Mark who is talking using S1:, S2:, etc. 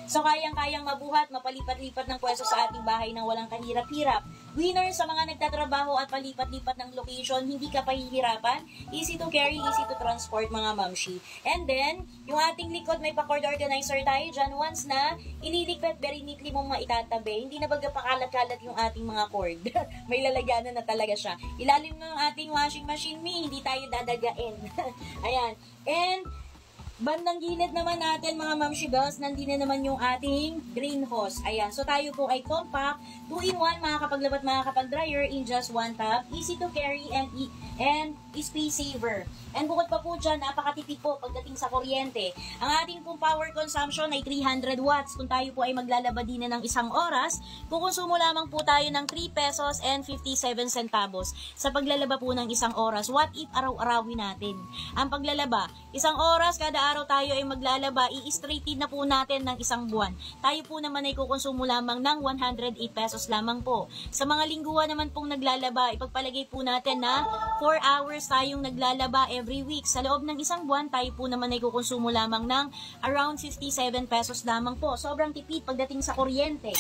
S1: So kayang-kayang mabuhat, mapalipat-lipat ng pwesto sa ating bahay nang walang kahirap-hirap. Winner sa mga nagtatrabaho at palipat-lipat ng location, hindi ka pahihirapan. Easy to carry, easy to transport mga mamshi. And then, yung ating likod may pa-cord organizer tayo dyan. Once na iniligpit, very neatly mong maitatabi. Hindi na baga pakalat-kalat yung ating mga cord. May lalagyanan na talaga siya. Ilalim ng ating washing machine, hindi tayo dadagain. Ayan. And bandang gilid naman natin mga mamshibels, nandito na naman yung ating green hose. Ayan, so tayo po ay compact, 2-in-1, makakapaglabat, makakapag-dryer in just one tap, easy to carry and space saver. And bukod pa po dyan, napakatipid po pagdating sa kuryente. Ang ating pong power consumption ay 300 watts. Kung tayo po ay maglalaba din na ng isang oras, kukonsumo lamang po tayo ng 3 pesos and 57 centavos sa paglalaba po ng isang oras. What if araw-arawin natin ang paglalaba? Isang oras, kada araw tayo ay maglalaba, i-straighten na po natin ng isang buwan. Tayo po naman ay kukonsumo lamang ng 108 pesos lamang po. Sa mga lingguhan naman pong naglalaba, ipagpalagay po natin na 4 hours tayong naglalaba every week. Sa loob ng isang buwan, tayo po naman ay kukonsumo lamang ng around 57 pesos lamang po. Sobrang tipid pagdating sa kuryente.